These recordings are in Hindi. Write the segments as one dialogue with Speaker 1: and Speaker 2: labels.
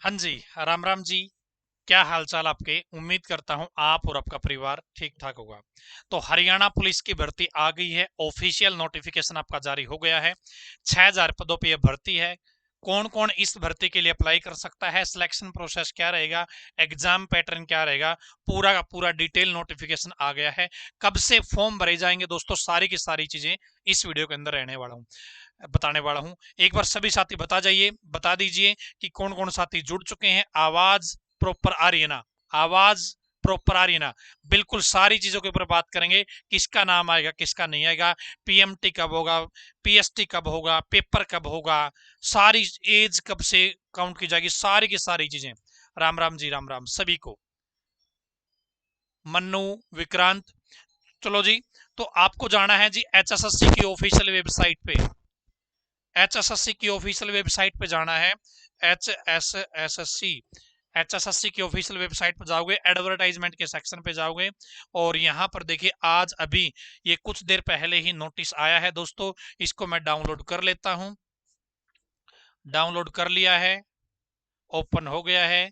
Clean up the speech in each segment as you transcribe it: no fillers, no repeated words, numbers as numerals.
Speaker 1: हाँ जी, राम राम जी। क्या हाल चाल आपके? उम्मीद करता हूं आप और आपका परिवार ठीक ठाक होगा। तो हरियाणा पुलिस की भर्ती आ गई है, ऑफिशियल नोटिफिकेशन आपका जारी हो गया है। 6000 पदों पे यह भर्ती है। कौन कौन इस भर्ती के लिए अप्लाई कर सकता है, सिलेक्शन प्रोसेस क्या रहेगा, एग्जाम पैटर्न क्या रहेगा, पूरा का पूरा डिटेल नोटिफिकेशन आ गया है। कब से फॉर्म भरे जाएंगे दोस्तों, सारी की सारी चीजें इस वीडियो के अंदर रहने वाला हूँ, बताने वाला हूं। एक बार सभी साथी बता दीजिए कि कौन कौन साथी जुड़ चुके हैं। आवाज प्रॉपर आ रही है ना? आवाज प्रॉपर आ रही है ना? बिल्कुल सारी चीजों के ऊपर बात करेंगे, किसका नाम आएगा किसका नहीं आएगा, पीएमटी कब होगा, पीएसटी कब होगा, पेपर कब होगा, सारी एज कब से काउंट की जाएगी, सारी की सारी चीजें। राम राम जी, राम राम सभी को। मन्नू, विक्रांत, चलो जी। तो आपको जाना है जी एचएसएससी की ऑफिशियल वेबसाइट पे। एचएसएससी की ऑफिशियल वेबसाइट पे जाना है। एचएसएससी एचएसएससी की ऑफिशियल वेबसाइट पर जाओगे, एडवर्टाइजमेंट के सेक्शन पे जाओगे और यहाँ पर देखिए आज अभी ये कुछ देर पहले ही नोटिस आया है दोस्तों। इसको मैं डाउनलोड कर लेता हूँ। डाउनलोड कर लिया है, ओपन हो गया है।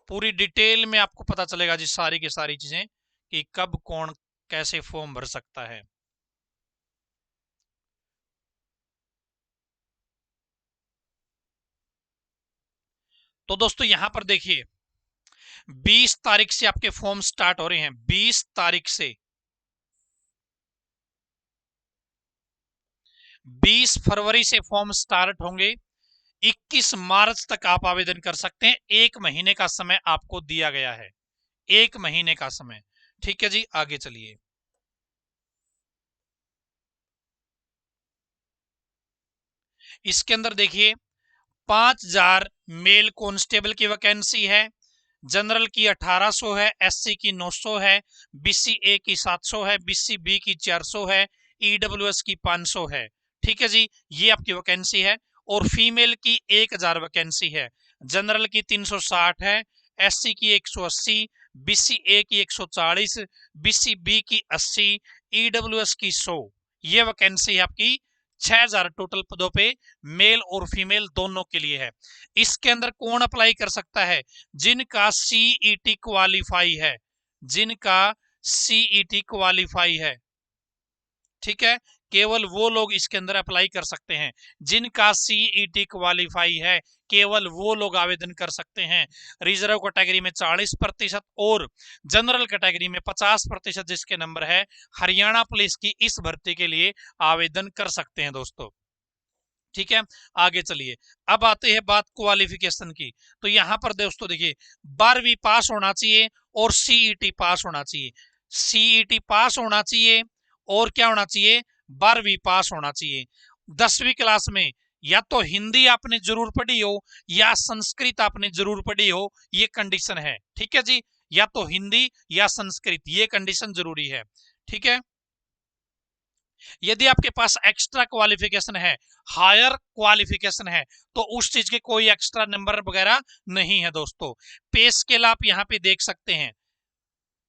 Speaker 1: पूरी डिटेल में आपको पता चलेगा जी, सारी की सारी चीजें कि कब कौन कैसे फॉर्म भर सकता है। तो दोस्तों यहां पर देखिए, 20 तारीख से आपके फॉर्म स्टार्ट हो रहे हैं। 20 तारीख से 20 फरवरी से फॉर्म स्टार्ट होंगे। 21 मार्च तक आप आवेदन कर सकते हैं। 1 महीने का समय आपको दिया गया है, 1 महीने का समय। ठीक है जी, आगे चलिए। इसके अंदर देखिए 5000 मेल कांस्टेबल की वैकेंसी है। जनरल की 1800 है, एससी की 900 है, बीसी ए की 700 है, बीसी बी की 400 है, ईडब्ल्यूएस की 500 है। ठीक है जी, ये आपकी वैकेंसी है। और फीमेल की 1000 वैकेंसी है। जनरल की 360 है, एससी की 180, बीसी ए की 140, बीसी बी की 80, ईडब्ल्यूएस की 100। ये वैकेंसी है आपकी। 6000 टोटल पदों पे मेल और फीमेल दोनों के लिए है। इसके अंदर कौन अप्लाई कर सकता है? जिनका सीईटी क्वालिफाई है, जिनका सीईटी क्वालिफाई है। ठीक है, केवल वो लोग इसके अंदर अप्लाई कर सकते हैं। जिनका सीईटी क्वालिफाई है, केवल वो लोग आवेदन कर सकते हैं। रिजर्व कैटेगरी में 40% और जनरल कैटेगरी में 50% जिसके नंबर है, हरियाणा पुलिस की इस भर्ती के लिए आवेदन कर सकते हैं दोस्तों। ठीक है, आगे चलिए। अब आते हैं बात क्वालिफिकेशन की। तो यहां पर दोस्तों देखिए, 12वीं पास होना चाहिए और सीईटी पास होना चाहिए। सीईटी पास होना चाहिए और क्या होना चाहिए? 12वीं पास होना चाहिए। 10वीं क्लास में या तो हिंदी आपने जरूर पढ़ी हो या संस्कृत आपने जरूर पढ़ी हो, ये कंडीशन है। ठीक है जी, या तो हिंदी या संस्कृत, ये कंडीशन जरूरी है। ठीक है, यदि आपके पास एक्स्ट्रा क्वालिफिकेशन है, हायर क्वालिफिकेशन है, तो उस चीज के कोई एक्स्ट्रा नंबर वगैरह नहीं है दोस्तों। पे स्केल आप यहाँ पे देख सकते हैं,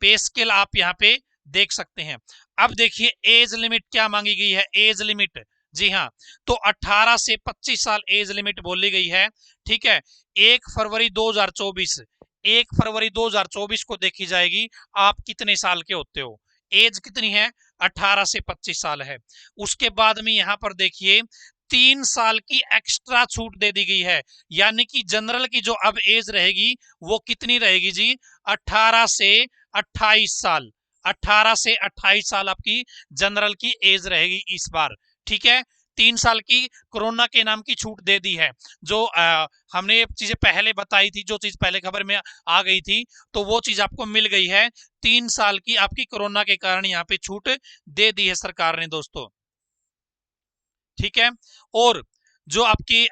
Speaker 1: पे स्केल आप यहाँ पे देख सकते हैं। अब देखिए एज लिमिट क्या मांगी गई है। एज लिमिट, जी हाँ, तो 18 से 25 साल एज लिमिट बोली गई है। ठीक है, 1 फरवरी 2024, 1 फरवरी 2024 को देखी जाएगी आप कितने साल के होते हो। एज कितनी है? 18 से 25 साल है। उसके बाद में यहां पर देखिए 3 साल की एक्स्ट्रा छूट दे दी गई है। यानी कि जनरल की जो अब एज रहेगी वो कितनी रहेगी जी? 18 से 28 साल। 18 से 28 साल आपकी जनरल की एज रहेगी इस बार। ठीक है, 3 साल की कोरोना के नाम की छूट दे दी है। जो हमने ये चीजें पहले बताई थी, जो चीज पहले खबर में आ गई थी, तो वो चीज आपको मिल गई है। 3 साल की आपकी कोरोना के कारण यहाँ पे छूट दे दी है सरकार ने दोस्तों। ठीक है, और जो आपकी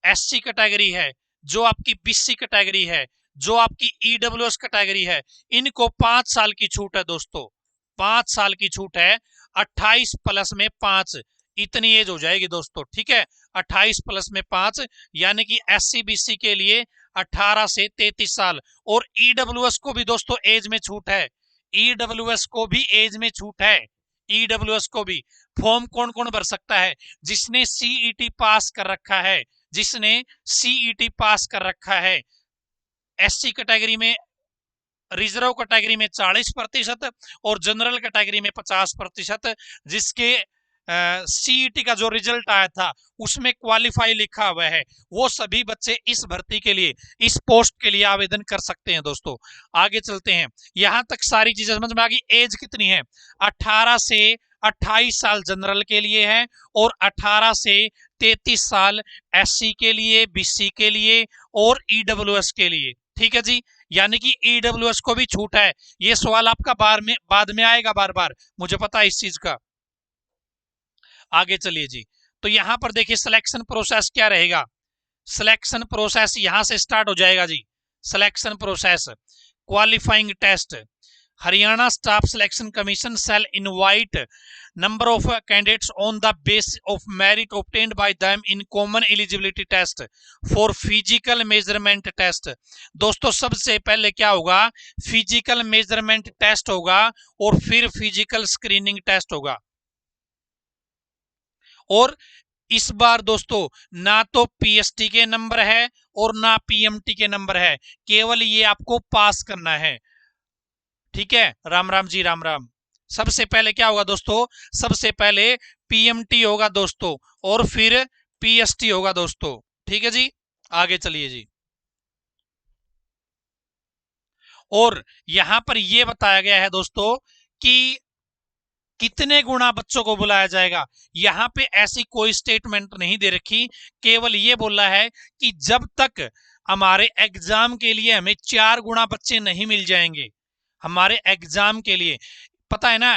Speaker 1: एससी कैटेगरी है, जो आपकी बीसी कैटेगरी है, जो आपकी ईडब्ल्यूएस कैटेगरी है, इनको 5 साल की छूट है दोस्तों। 5 साल की छूट है। 28 प्लस में 5, इतनी एज हो जाएगी दोस्तों। ठीक है, 28 प्लस में 5, यानी कि एससी बीसी के लिए 18 से 33 साल। और ईडब्ल्यूएस को भी दोस्तों एज में छूट है। ईडब्ल्यूएस को भी एज में छूट है। ईडब्ल्यूएस को भी। फॉर्म कौन कौन भर सकता है? जिसने सीईटी पास कर रखा है, जिसने सीईटी पास कर रखा है, एससी कैटेगरी में, रिजर्व कैटेगरी में 40% और जनरल कैटेगरी में 50%, जिसके सीईटी का जो रिजल्ट आया था उसमें क्वालिफाई लिखा हुआ है, वो सभी बच्चे इस भर्ती के लिए, इस पोस्ट के लिए आवेदन कर सकते हैं। दोस्तों आगे चलते हैं, यहां तक सारी चीजें समझ में आ गई। एज कितनी है? 18 से 28 साल जनरल के लिए है और 18 से 33 साल एससी के लिए, बीसी के लिए और ईडब्ल्यूएस के लिए। ठीक है जी, यानी कि ईडब्ल्यूएस को भी छूट है। ये सवाल आपका बाद में आएगा बार बार, मुझे पता है इस चीज का। आगे चलिए जी, तो यहां पर देखिए सिलेक्शन प्रोसेस क्या रहेगा। सिलेक्शन प्रोसेस यहां से स्टार्ट हो जाएगा जी। Selection process, qualifying test, Haryana staff selection commission shall invite number of candidates on the basis of merit obtained by them in common eligibility test for physical measurement test। दोस्तों सबसे पहले क्या होगा? फिजिकल मेजरमेंट टेस्ट होगा और फिर फिजिकल स्क्रीनिंग टेस्ट होगा। और इस बार दोस्तों ना तो पीएसटी के नंबर है और ना पीएमटी के नंबर है, केवल ये आपको पास करना है। ठीक है, राम राम जी, राम राम। सबसे पहले क्या होगा दोस्तों? सबसे पहले पीएमटी होगा दोस्तों और फिर पीएसटी होगा दोस्तों। ठीक है जी, आगे चलिए जी। और यहां पर यह बताया गया है दोस्तों कि कितने गुना बच्चों को बुलाया जाएगा। यहां पे ऐसी कोई स्टेटमेंट नहीं दे रखी, केवल ये बोला है कि जब तक हमारे एग्जाम के लिए हमें 4 गुना बच्चे नहीं मिल जाएंगे, हमारे एग्जाम के लिए, पता है ना,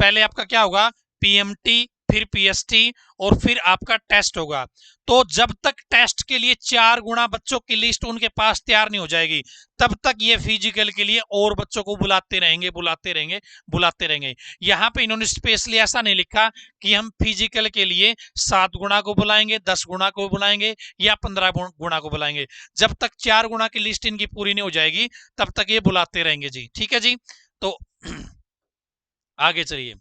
Speaker 1: पहले आपका क्या होगा? पीएमटी, फिर पीएसटी और फिर आपका टेस्ट होगा। तो जब तक टेस्ट के लिए 4 गुना बच्चों की लिस्ट उनके पास तैयार नहीं हो जाएगी, तब तक ये फिजिकल के लिए और बच्चों को बुलाते रहेंगे, बुलाते रहेंगे, बुलाते रहेंगे। यहाँ पे इन्होंने स्पेशली ऐसा नहीं लिखा कि हम फिजिकल के लिए 7 गुना को बुलाएंगे, 10 गुना को बुलाएंगे या 15 गुना को बुलाएंगे। जब तक 4 गुना की लिस्ट इनकी पूरी नहीं हो जाएगी तब तक ये बुलाते रहेंगे जी। ठीक है जी, तो आगे चलिए।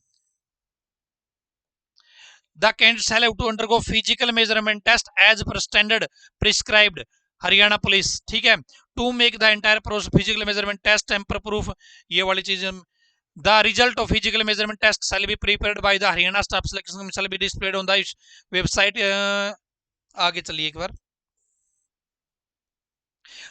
Speaker 1: The candidates shall have to undergo physical measurement test as per standard prescribed Haryana police. ठीक है, to make the entire process physical measurement test temper proof, ये वाली चीज। The result of physical measurement test shall be prepared by the Haryana staff selection shall be displayed on the website. आगे चलिए एक बार।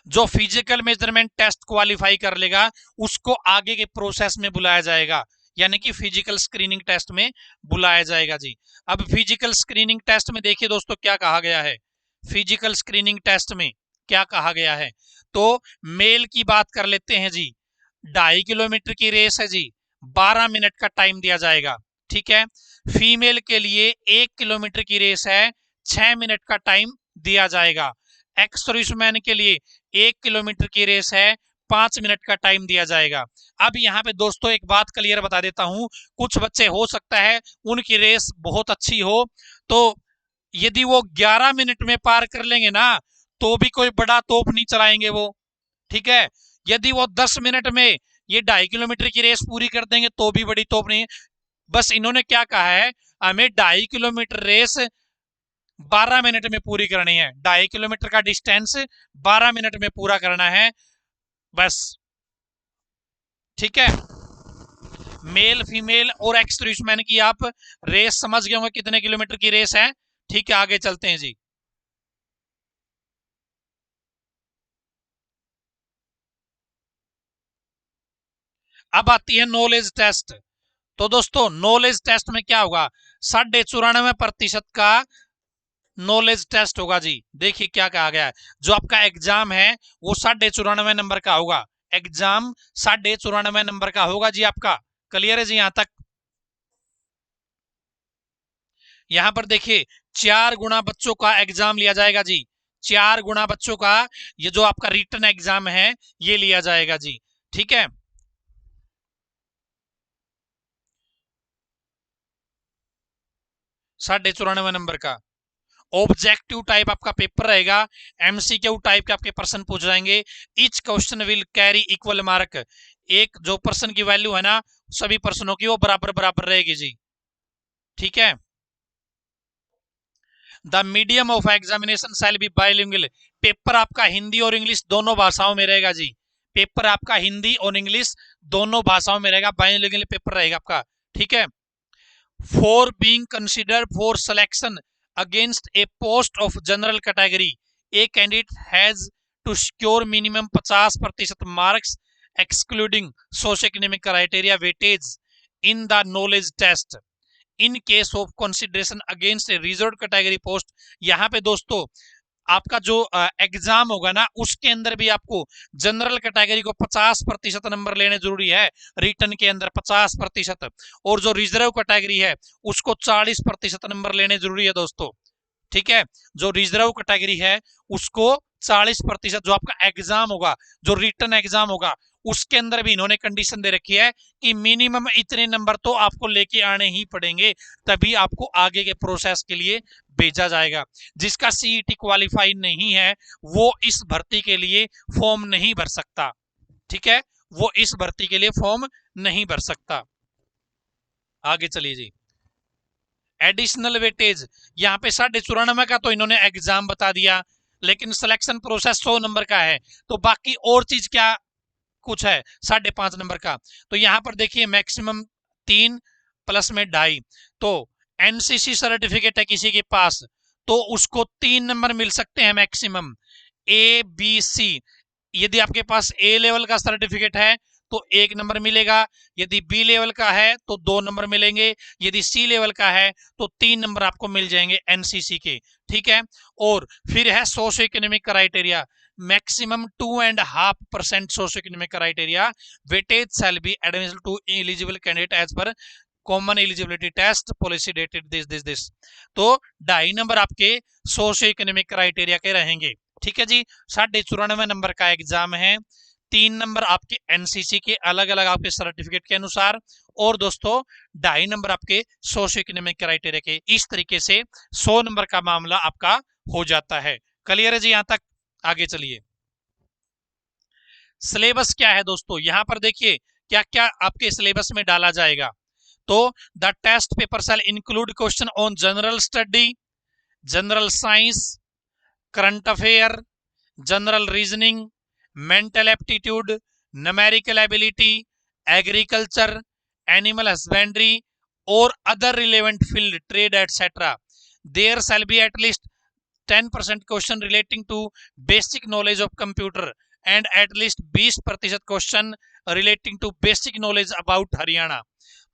Speaker 1: जो फिजिकल मेजरमेंट टेस्ट क्वालिफाई कर लेगा उसको आगे के प्रोसेस में बुलाया जाएगा, यानी कि फिजिकल स्क्रीनिंग टेस्ट में बुलाया जाएगा जी। अब फिजिकल स्क्रीनिंग टेस्ट में देखिए दोस्तों क्या कहा गया है। फिजिकल स्क्रीनिंग टेस्ट में क्या कहा गया है, तो मेल की बात कर लेते हैं जी। 2.5 किलोमीटर की रेस है जी, 12 मिनट का टाइम दिया जाएगा। ठीक है, फीमेल के लिए 1 किलोमीटर की रेस है, 6 मिनट का टाइम दिया जाएगा। एक्स सर्विसमैन के लिए 1 किलोमीटर की रेस है, 5 मिनट का टाइम दिया जाएगा। अब यहाँ पे दोस्तों एक बात क्लियर बता देता हूं, कुछ बच्चे हो सकता है उनकी रेस बहुत अच्छी हो, तो यदि वो 11 मिनट में पार कर लेंगे ना तो भी कोई बड़ा तोप नहीं चलाएंगे वो। ठीक है, यदि वो 10 मिनट में ये 2.5 किलोमीटर की रेस पूरी कर देंगे तो भी बड़ी तोप नहीं। बस इन्होंने क्या कहा है, हमें 2.5 किलोमीटर रेस 12 मिनट में पूरी करनी है, 2.5 किलोमीटर का डिस्टेंस 12 मिनट में पूरा करना है बस। ठीक है, मेल फीमेल और एक्स सर्विसमैन की आप रेस समझ गए होंगे कितने किलोमीटर की रेस है। ठीक है, आगे चलते हैं जी। अब आती है नॉलेज टेस्ट। तो दोस्तों नॉलेज टेस्ट में क्या होगा? 94.5% का नॉलेज टेस्ट होगा जी। देखिए क्या कहा गया है, जो आपका एग्जाम है वो 94.5 नंबर का होगा। एग्जाम 94.5 नंबर का होगा जी आपका। क्लियर है जी यहां तक? यहां पर देखिए 4 गुना बच्चों का एग्जाम लिया जाएगा जी। 4 गुना बच्चों का ये जो आपका रिटन एग्जाम है ये लिया जाएगा जी। ठीक है, 94.5 नंबर का ऑब्जेक्टिव टाइप आपका पेपर रहेगा। एमसीक्यू टाइप के आपके प्रश्न पूछ जाएंगे। Each question will carry equal mark. एक जो प्रश्न की वैल्यू है ना सभी प्रश्नों की वो बराबर बराबर रहेगी जी। ठीक है, the medium of examination shall be bilingual, paper आपका हिंदी और इंग्लिश दोनों भाषाओं में रहेगा जी, पेपर आपका हिंदी और इंग्लिश दोनों भाषाओं में रहेगा, बाइलिंगुअल पेपर रहेगा आपका, ठीक है। For being considered for selection against a post of general category a candidate has to secure minimum 50% marks excluding socio economic criteria weightage in the knowledge test in case of consideration against a reserve category post. यहाँ पे दोस्तों आपका जो एग्जाम होगा ना उसके अंदर भी आपको जनरल कैटेगरी को 50% नंबर लेने जरूरी है, रिटर्न के अंदर 50%, और जो रिजर्व कैटेगरी है उसको 40% नंबर लेने जरूरी है दोस्तों, ठीक है। जो रिजर्व कैटेगरी है उसको 40%, जो आपका एग्जाम होगा, जो रिटर्न एग्जाम होगा उसके अंदर भी इन्होंने कंडीशन दे रखी है कि मिनिमम इतने नंबर तो आपको लेके आने ही पड़ेंगे, तभी आपको आगे के प्रोसेस के लिए भेजा जाएगा। जिसका सीईटी क्वालिफाई नहीं है वो इस भर्ती के लिए फॉर्म नहीं भर सकता, ठीक है, वो इस भर्ती के लिए फॉर्म नहीं भर सकता। आगे चलिए जी, एडिशनल वेटेज, यहाँ पे 94.5 का तो इन्होंने एग्जाम बता दिया, लेकिन सिलेक्शन प्रोसेस 100 नंबर का है, तो बाकी और चीज क्या कुछ है 5.5 नंबर का। तो यहाँ पर देखिए मैक्सिमम 3 प्लस में 2.5, तो एनसीसी सर्टिफिकेट है किसी के पास तो उसको 3 नंबर मिल सकते हैं मैक्सिमम, ए बी सी। यदि आपके पास ए लेवल का सर्टिफिकेट है तो 1 नंबर मिलेगा, यदि बी लेवल का है तो 2 नंबर मिलेंगे, यदि सी लेवल का है तो 3 नंबर आपको मिल जाएंगे एनसीसी के, ठीक है। और फिर है socio economic criteria, maximum 2.5% socio economic criteria weightage shall be admission to eligible candidate as per common eligibility test policy dated this. तो 2.5 नंबर आपके सोशो इकोनॉमिक क्राइटेरिया के रहेंगे, ठीक है जी। 94.5 नंबर का एग्जाम है, 3 नंबर आपके एनसीसी के अलग अलग आपके सर्टिफिकेट के अनुसार, और दोस्तों 2.5 नंबर आपके सोशो इकोनॉमिक क्राइटेरिया के। इस तरीके से 100 नंबर का मामला आपका हो जाता है। क्लियर है जी यहां तक? आगे चलिए, सिलेबस क्या है दोस्तों, यहां पर देखिए क्या क्या आपके सिलेबस में डाला जाएगा। तो the test paper shall include question on general study, general science, current affair, general reasoning, mental aptitude, numerical ability, agriculture, animal husbandry और other relevant field trade etcetera. There shall be at least 10% question relating to basic knowledge of computer and at least 20% question relating to basic knowledge about Haryana.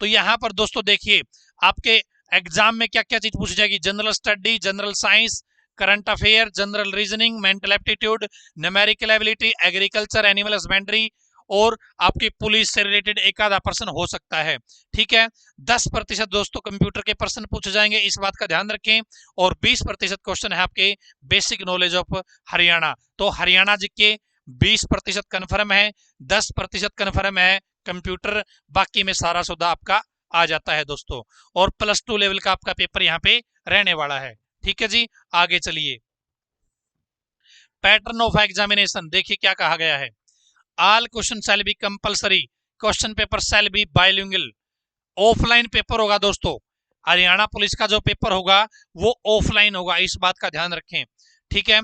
Speaker 1: तो यहां पर दोस्तों देखिए आपके एग्जाम में क्या क्या चीज पूछी जाएगी, general study, general science, current affair, general reasoning, mental aptitude, numerical ability, agriculture, animal husbandry, और आपकी पुलिस से रिलेटेड एक आधा प्रश्न हो सकता है, ठीक है। 10% दोस्तों कंप्यूटर के प्रश्न पूछे जाएंगे, इस बात का ध्यान रखें, और 20% क्वेश्चन है आपके बेसिक नॉलेज ऑफ हरियाणा। तो हरियाणा जी के 20% कन्फर्म है, 10% कन्फर्म है कंप्यूटर, बाकी में सारा सौदा आपका आ जाता है दोस्तों। और +2 लेवल का आपका पेपर यहाँ पे रहने वाला है, ठीक है जी। आगे चलिए, पैटर्न ऑफ एग्जामिनेशन देखिए क्या कहा गया है, all question shall be compulsory, question paper shall be bilingual. Offline paper होगा दोस्तों, हरियाणा पुलिस का जो पेपर होगा वो ऑफलाइन होगा, इस बात का ध्यान रखें, ठीक है।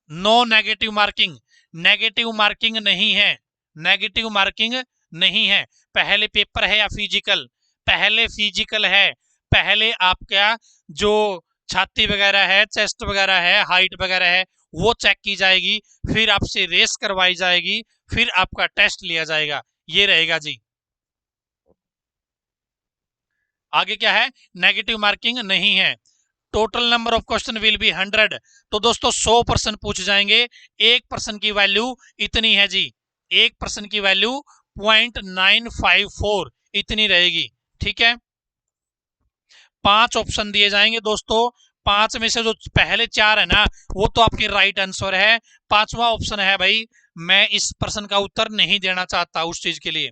Speaker 1: No negative marking, negative marking नहीं है, नेगेटिव मार्किंग नहीं है। पहले पेपर है या फिजिकल, पहले फिजिकल है, पहले आपका जो छाती वगैरह है, चेस्ट वगैरह है, हाइट वगैरह है वो चेक की जाएगी, फिर आपसे रेस करवाई जाएगी, फिर आपका टेस्ट लिया जाएगा, ये रहेगा जी। आगे क्या है, नेगेटिव मार्किंग नहीं है। Total number of question will be 100, तो दोस्तों 100% पूछ जाएंगे, 1% की वैल्यू इतनी है जी, 1% की वैल्यू 0.954 इतनी रहेगी, ठीक है। 5 ऑप्शन दिए जाएंगे दोस्तों, 5 में से जो पहले 4 है ना वो तो आपकी राइट आंसर है, 5वां ऑप्शन है भाई मैं इस प्रश्न का उत्तर नहीं देना चाहता उस चीज के लिए।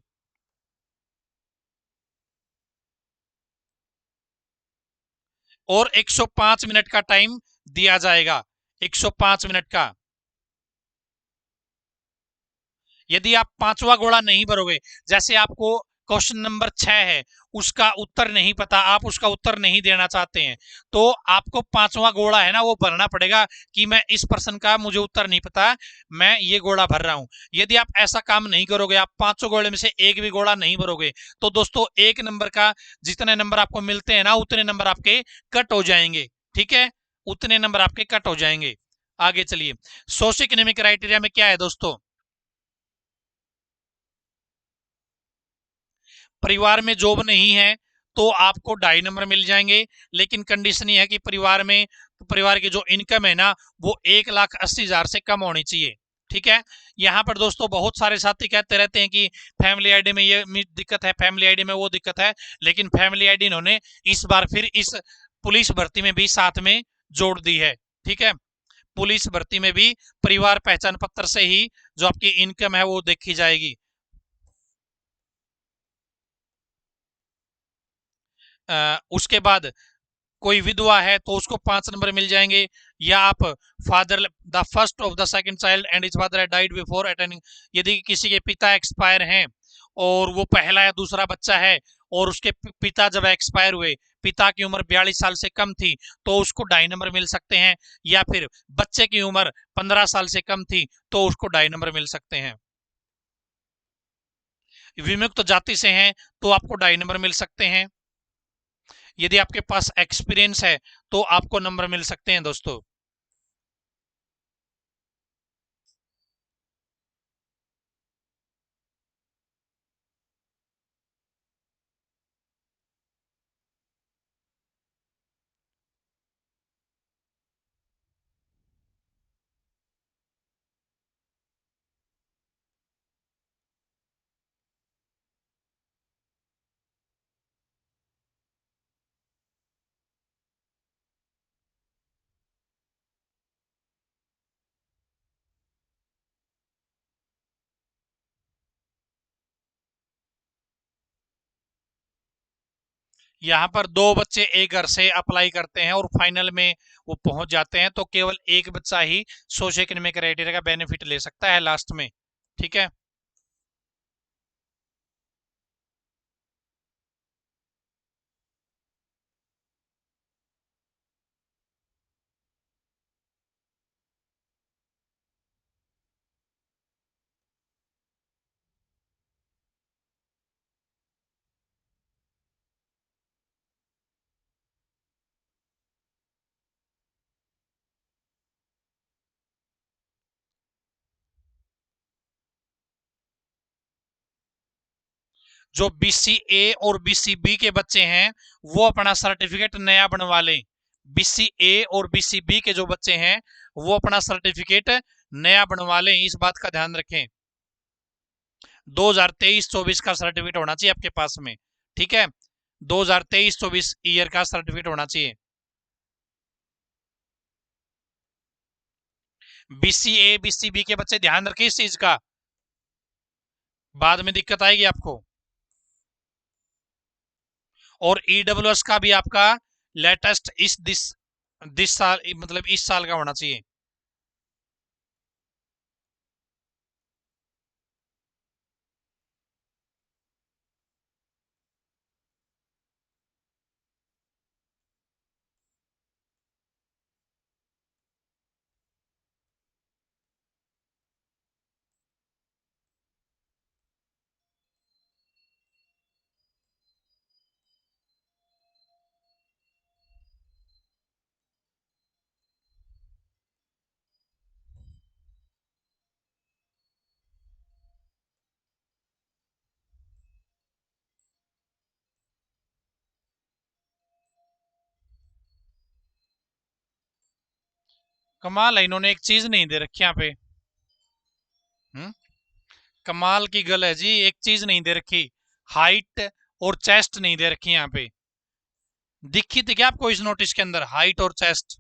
Speaker 1: और 105 मिनट का टाइम दिया जाएगा, 105 मिनट का। यदि आप 5वां घोड़ा नहीं भरोगे, जैसे आपको क्वेश्चन नंबर 6 है, उसका उत्तर नहीं पता, आप उसका उत्तर नहीं देना चाहते हैं, तो आपको पांचवा घोड़ा है ना वो भरना पड़ेगा कि मैं इस प्रश्न का मुझे उत्तर नहीं पता, मैं ये घोड़ा भर रहा हूं। यदि आप ऐसा काम नहीं करोगे, आप पांचों घोड़े में से एक भी घोड़ा नहीं भरोगे, तो दोस्तों एक नंबर का जितने नंबर आपको मिलते हैं ना उतने नंबर आपके कट हो जाएंगे। ठीक है, उतने नंबर आपके कट हो जाएंगे। आगे चलिए, सोशियो इकोनॉमिक क्राइटेरिया में क्या है दोस्तों, परिवार में जॉब नहीं है तो आपको 2.5 नंबर मिल जाएंगे, लेकिन कंडीशन ये है कि परिवार की जो इनकम है ना वो 1,80,000 से कम होनी चाहिए। ठीक है, यहाँ पर दोस्तों बहुत सारे साथी कहते रहते हैं कि फैमिली आईडी में ये दिक्कत है, फैमिली आईडी में वो दिक्कत है, लेकिन फैमिली आईडी इन्होंने इस बार फिर इस पुलिस भर्ती में भी साथ में जोड़ दी है। ठीक है, पुलिस भर्ती में भी परिवार पहचान पत्र से ही जो आपकी इनकम है वो देखी जाएगी। उसके बाद कोई विधवा है तो उसको 5 नंबर मिल जाएंगे, या आप father the first of the second child and is father died before attending, यदि किसी के पिता एक्सपायर हैं और वो पहला या दूसरा बच्चा है और उसके पिता जब एक्सपायर हुए, पिता की उम्र 42 साल से कम थी तो उसको 2.5 नंबर मिल सकते हैं, या फिर बच्चे की उम्र 15 साल से कम थी तो उसको 2.5 नंबर मिल सकते हैं। विमुक्त जाति से हैं तो आपको 2.5 नंबर मिल सकते हैं। यदि आपके पास एक्सपीरियंस है तो आपको नंबर मिल सकते हैं दोस्तों। यहाँ पर दो बच्चे एक घर से अप्लाई करते हैं और फाइनल में वो पहुंच जाते हैं, तो केवल एक बच्चा ही सोशल इकोनॉमिक क्राइटेरिया का बेनिफिट ले सकता है लास्ट में। ठीक है, जो BCA और BCB के बच्चे हैं वो अपना सर्टिफिकेट नया बनवा लें। BCA और BCB के जो बच्चे हैं वो अपना सर्टिफिकेट नया बनवा लें, इस बात का ध्यान रखें। 2023-24 का सर्टिफिकेट होना चाहिए आपके पास में। ठीक है, 2023-24 ईयर का सर्टिफिकेट होना चाहिए। BCA BCB के बच्चे ध्यान रखें इस चीज का, बाद में दिक्कत आएगी आपको। और EWS का भी आपका लेटेस्ट दिस साल, मतलब इस साल का होना चाहिए। कमाल है, इन्होंने एक चीज नहीं दे रखी यहाँ पे। हम्म, कमाल की गल है जी, एक चीज नहीं दे रखी, हाइट और चेस्ट नहीं दे रखी यहाँ पे। दिखी थी क्या आपको इस नोटिस के अंदर हाइट और चेस्ट?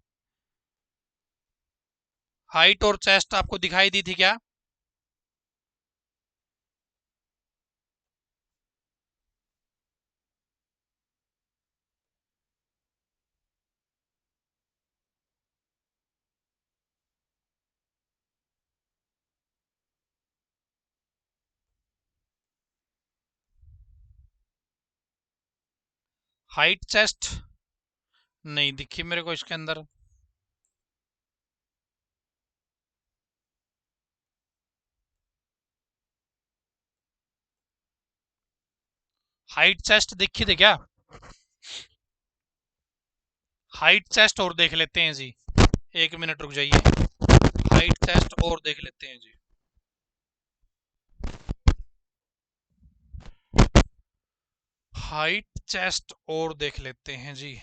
Speaker 1: हाइट और चेस्ट आपको दिखाई दी थी क्या? हाइट चेस्ट नहीं दिखी मेरे को इसके अंदर। हाइट चेस्ट दिखी थी क्या? हाइट चेस्ट और देख लेते हैं जी, 1 मिनट रुक जाइए। हाइट चेस्ट और देख लेते हैं जी। हाइट चेस्ट और देख लेते हैं जी।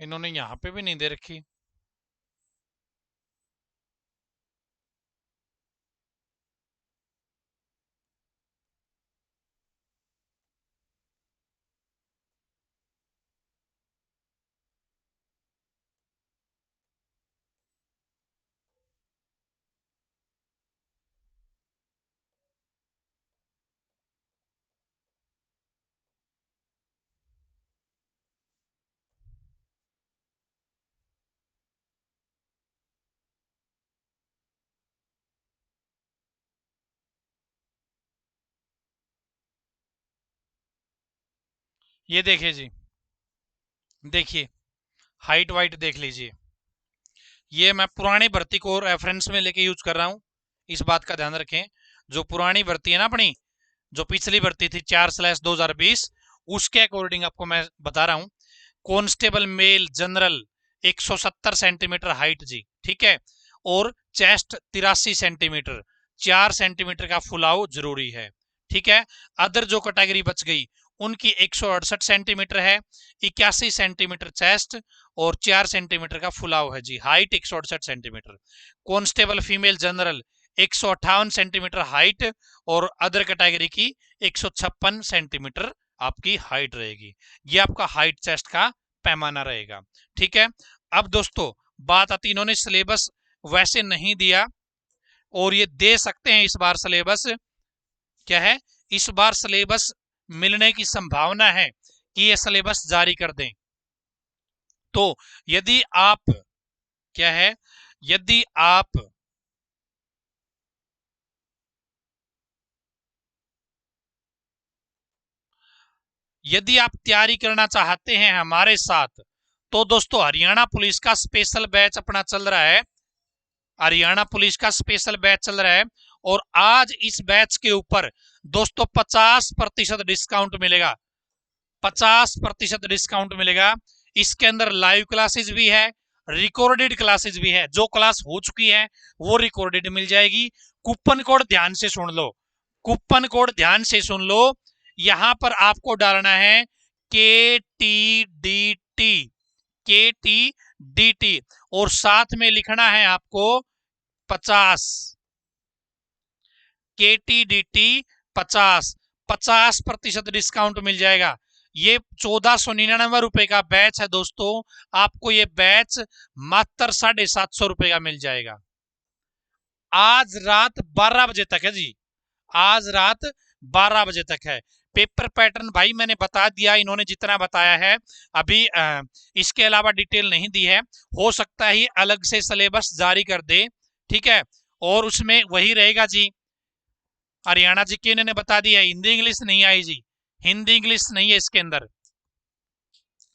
Speaker 1: इन्होंने यहाँ पे भी नहीं दे रखी। ये देखिए जी, देखिए हाइट वाइट देख लीजिए। ये मैं पुरानी भर्ती को रेफरेंस में लेके यूज कर रहा हूं, इस बात का ध्यान रखें। जो पुरानी भर्ती है ना अपनी, जो पिछली भर्ती थी 4/2020, उसके अकॉर्डिंग आपको मैं बता रहा हूं। Constable male general 170 centimetre height जी, ठीक है। और चेस्ट 83 सेंटीमीटर, 4 सेंटीमीटर का फुलाव जरूरी है, ठीक है। अदर जो कैटेगरी बच गई उनकी 168 सेंटीमीटर है, 81 सेंटीमीटर चेस्ट और 4 सेंटीमीटर का फुलाव है जी। Height 168 centimetre. Constable female general 158 centimetre height और अदर कैटेगरी की 156 सेंटीमीटर आपकी हाइट रहेगी। ये आपका हाइट चेस्ट का पैमाना रहेगा, ठीक है। अब दोस्तों बात आती, इन्होंने सिलेबस वैसे नहीं दिया और ये दे सकते हैं इस बार सिलेबस। क्या है, इस बार सिलेबस मिलने की संभावना है कि ये सिलेबस जारी कर दें। तो यदि आप, क्या है, यदि आप यदि आप तैयारी करना चाहते हैं हमारे साथ, तो दोस्तों हरियाणा पुलिस का स्पेशल बैच अपना चल रहा है। हरियाणा पुलिस का स्पेशल बैच चल रहा है और आज इस बैच के ऊपर दोस्तों 50% डिस्काउंट मिलेगा। 50% डिस्काउंट मिलेगा। इसके अंदर लाइव क्लासेस भी है, रिकॉर्डेड क्लासेस भी है। जो क्लास हो चुकी है वो रिकॉर्डेड मिल जाएगी। कूपन कोड ध्यान से सुन लो, कूपन कोड ध्यान से सुन लो। यहां पर आपको डालना है KTDT, KTDT और साथ में लिखना है आपको 50, KTDT 50, 50% डिस्काउंट मिल जाएगा। ये 1499 का बैच है दोस्तों। आपको ये बैच मात्र 750 रुपए का मिल जाएगा। आज रात 12 बजे तक है जी, आज रात 12 बजे तक है। पेपर पैटर्न भाई मैंने बता दिया, इन्होंने जितना बताया है अभी इसके अलावा डिटेल नहीं दी है। हो सकता है अलग से सिलेबस जारी कर दे, ठीक है। और उसमें वही रहेगा जी, हरियाणा जी के इन्होंने बता दिया। हिंदी इंग्लिश नहीं आई जी, हिंदी इंग्लिश नहीं है इसके अंदर,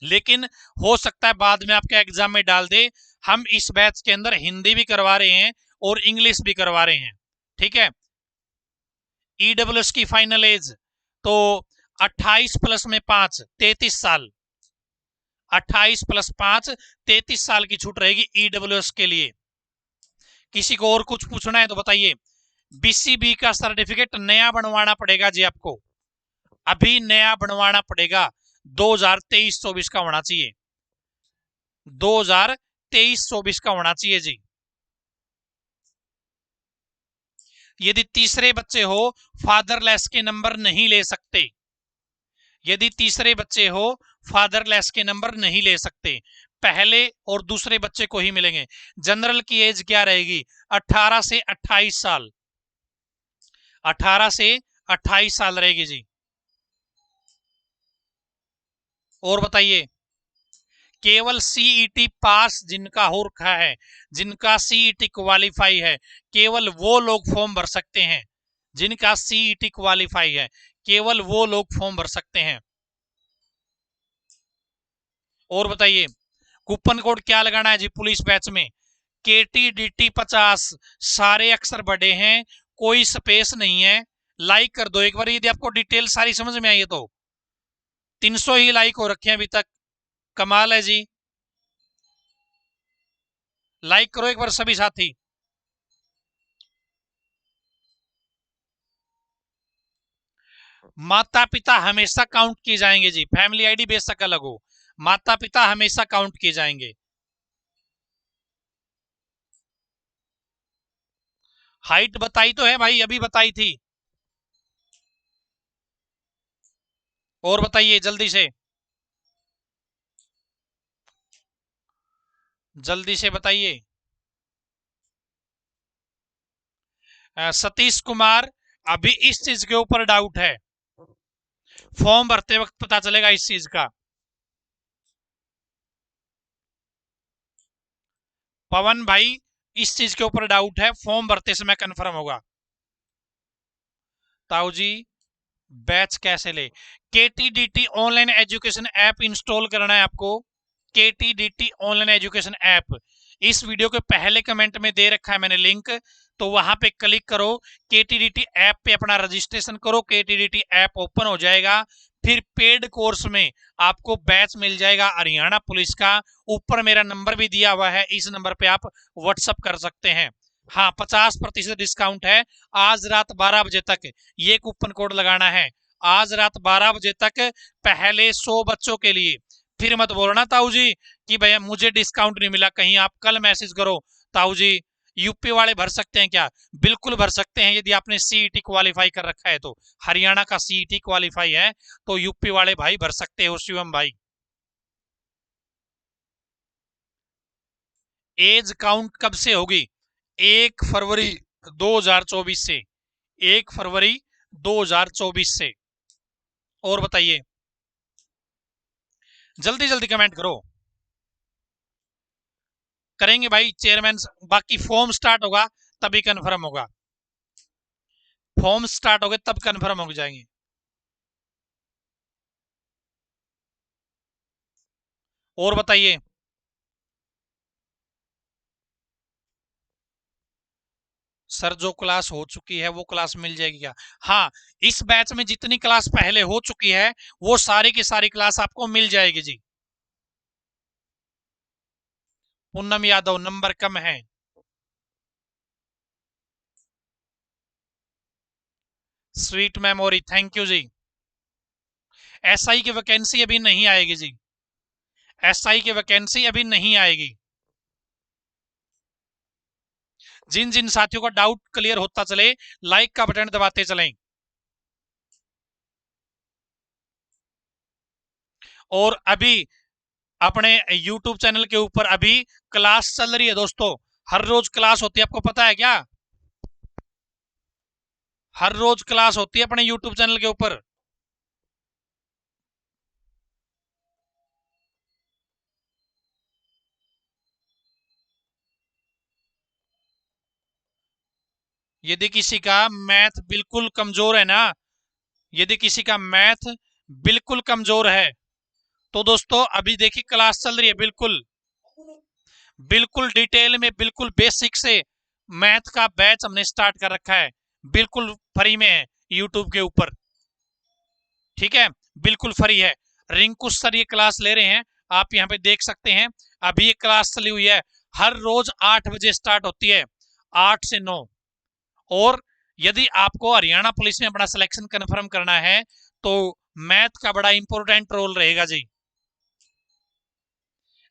Speaker 1: लेकिन हो सकता है बाद में आपके एग्जाम में डाल दे। हम इस बैच के अंदर हिंदी भी करवा रहे हैं और इंग्लिश भी करवा रहे हैं, ठीक है। ईडब्ल्यूएस की फाइनल एज तो 28 प्लस में 5 33 साल, 28 प्लस 5 33 साल की छूट रहेगी ईडब्ल्यूएस के लिए। किसी को और कुछ पूछना है तो बताइए। बीसीबी का सर्टिफिकेट नया बनवाना पड़ेगा जी आपको, अभी नया बनवाना पड़ेगा। 2023-24 का होना चाहिए, 2023-24 का होना चाहिए जी। यदि तीसरे बच्चे हो फादरलेस के नंबर नहीं ले सकते, यदि तीसरे बच्चे हो फादरलेस के नंबर नहीं ले सकते, पहले और दूसरे बच्चे को ही मिलेंगे। जनरल की एज क्या रहेगी? 18 से 28 साल, 18 से 28 साल रहेगी जी। और बताइए, केवल सीईटी पास जिनका हो रखा है, जिनका सीईटी क्वालिफाई है, केवल वो लोग फॉर्म भर सकते हैं। जिनका सीईटी क्वालिफाई है, केवल वो लोग फॉर्म भर सकते हैं। और बताइए, कूपन कोड क्या लगाना है जी पुलिस बैच में? KTDT 50। सारे अक्षर बड़े हैं, कोई स्पेस नहीं है। लाइक कर दो एक बार यदि आपको डिटेल सारी समझ में आई है तो। 300 ही लाइक हो रखे हैं अभी तक, कमाल है जी। लाइक करो एक बार सभी साथी। माता पिता हमेशा काउंट किए जाएंगे जी, फैमिली आईडी बेशक अलग हो, माता पिता हमेशा काउंट किए जाएंगे। हाइट बताई तो है भाई, अभी बताई थी। और बताइए जल्दी से, जल्दी से बताइए। सतीश कुमार, अभी इस चीज के ऊपर डाउट है, फॉर्म भरते वक्त पता चलेगा इस चीज का। पवन भाई, इस चीज के ऊपर डाउट है, फॉर्म भरते समय कंफर्म होगा। ताऊ जी, बैच कैसे ले? KTDT online education app install करना है आपको। KTDT ऑनलाइन एजुकेशन ऐप इस वीडियो के पहले कमेंट में दे रखा है मैंने लिंक, तो वहां पे क्लिक करो, KTDT ऐप पे अपना रजिस्ट्रेशन करो, KTDT ऐप ओपन हो जाएगा। फिर पेड कोर्स में आपको बैच मिल जाएगा हरियाणा पुलिस का। ऊपर मेरा नंबर भी दिया हुआ है, इस नंबर पे आप व्हाट्सअप कर सकते हैं। हाँ, 50% डिस्काउंट है आज रात 12 बजे तक, ये कूपन कोड लगाना है आज रात 12 बजे तक, पहले 100 बच्चों के लिए। फिर मत बोलना ताऊ जी कि भैया मुझे डिस्काउंट नहीं मिला, कहीं आप कल मैसेज करो ताऊ जी यूपी वाले भर सकते हैं क्या? बिल्कुल भर सकते हैं, यदि आपने सीईटी क्वालिफाई कर रखा है तो। हरियाणा का सीईटी क्वालिफाई है तो यूपी वाले भाई भर सकते हो शिवम भाई। एज काउंट कब से होगी? 1 फरवरी 2024 से, 1 फरवरी 2024 से। और बताइए, जल्दी जल्दी कमेंट करो। करेंगे भाई चेयरमैन, बाकी फॉर्म स्टार्ट होगा तभी कंफर्म होगा, फॉर्म स्टार्ट हो गए तब कंफर्म हो जाएंगे। और बताइए, सर जो क्लास हो चुकी है वो क्लास मिल जाएगी क्या? हाँ, इस बैच में जितनी क्लास पहले हो चुकी है वो सारी की सारी क्लास आपको मिल जाएगी जी। पूनम यादव, नंबर कम है। स्वीट मेमोरी, थैंक यू जी। एसआई की वैकेंसी अभी नहीं आएगी जी, एसआई की वैकेंसी अभी नहीं आएगी। जिन जिन साथियों का डाउट क्लियर होता चले, लाइक का बटन दबाते चलें। और अभी अपने YouTube चैनल के ऊपर अभी क्लास चल रही है दोस्तों, हर रोज क्लास होती है, आपको पता है क्या? हर रोज क्लास होती है अपने YouTube चैनल के ऊपर। यदि किसी का मैथ बिल्कुल कमजोर है ना, यदि किसी का मैथ बिल्कुल कमजोर है तो दोस्तों अभी देखिए क्लास चल रही है, बिल्कुल बिल्कुल डिटेल में, बिल्कुल बेसिक से मैथ का बैच हमने स्टार्ट कर रखा है, बिल्कुल फ्री में है यूट्यूब के ऊपर। ठीक है, बिल्कुल फ्री है। रिंकू सर ये क्लास ले रहे हैं, आप यहाँ पे देख सकते हैं। अभी ये क्लास चली हुई है, हर रोज 8 बजे स्टार्ट होती है, 8 से 9। और यदि आपको हरियाणा पुलिस में अपना सिलेक्शन कंफर्म करना है तो मैथ का बड़ा इंपॉर्टेंट रोल रहेगा जी।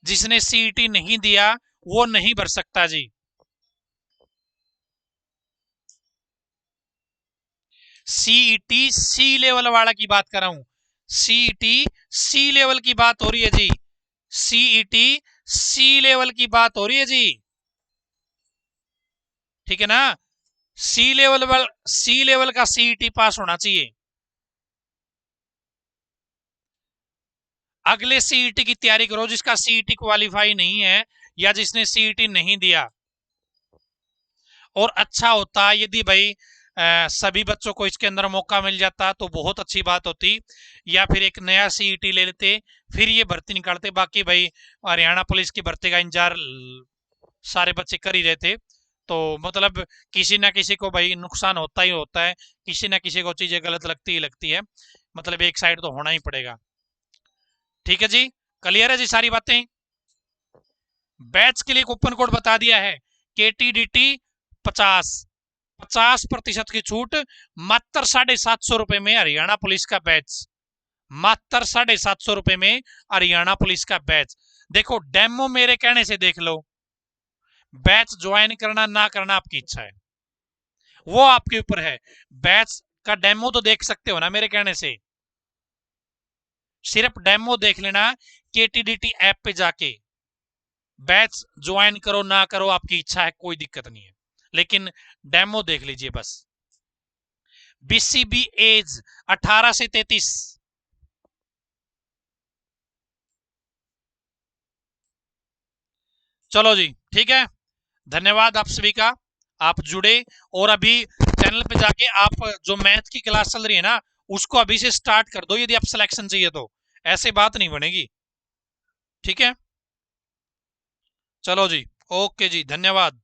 Speaker 1: जिसने सीईटी नहीं दिया वो नहीं भर सकता जी। सीईटी सी लेवल वाला की बात कर रहा हूं, सीईटी सी लेवल की बात हो रही है जी, सीईटी सी लेवल की बात हो रही है जी, ठीक है ना। सी लेवल का सीईटी पास होना चाहिए। अगले सीईटी की तैयारी करो जिसका सीईटी क्वालिफाई नहीं है या जिसने सीईटी नहीं दिया। और अच्छा होता यदि भाई सभी बच्चों को इसके अंदर मौका मिल जाता तो बहुत अच्छी बात होती, या फिर एक नया सीईटी ले लेते फिर ये भर्ती निकालते। बाकी भाई हरियाणा पुलिस की भर्ती का इंतजार सारे बच्चे कर ही रहे थे, तो मतलब किसी ना किसी को भाई नुकसान होता ही होता है, किसी ना किसी को चीजें गलत लगती ही लगती है, मतलब एक साइड तो होना ही पड़ेगा। ठीक है जी, क्लियर है जी सारी बातें। बैच के लिए कूपन कोड बता दिया है, KTDT 50, 50% की छूट, मात्र 750 रुपए में हरियाणा पुलिस का बैच, मात्र 750 रुपए में हरियाणा पुलिस का बैच। देखो डेमो मेरे कहने से देख लो, बैच ज्वाइन करना ना करना आपकी इच्छा है, वो आपके ऊपर है। बैच का डेमो तो देख सकते हो ना मेरे कहने से, सिर्फ डेमो देख लेना KTDT ऐप पे जाके। बैच ज्वाइन करो ना करो आपकी इच्छा है, कोई दिक्कत नहीं है, लेकिन डेमो देख लीजिए बस। BCB एज 18 से 33। चलो जी ठीक है, धन्यवाद आप सभी का, आप जुड़े। और अभी चैनल पे जाके आप जो मैथ की क्लास चल रही है ना उसको अभी से स्टार्ट कर दो, यदि आप सिलेक्शन चाहिए तो, ऐसे बात नहीं बनेगी। ठीक है, चलो जी, ओके जी, धन्यवाद।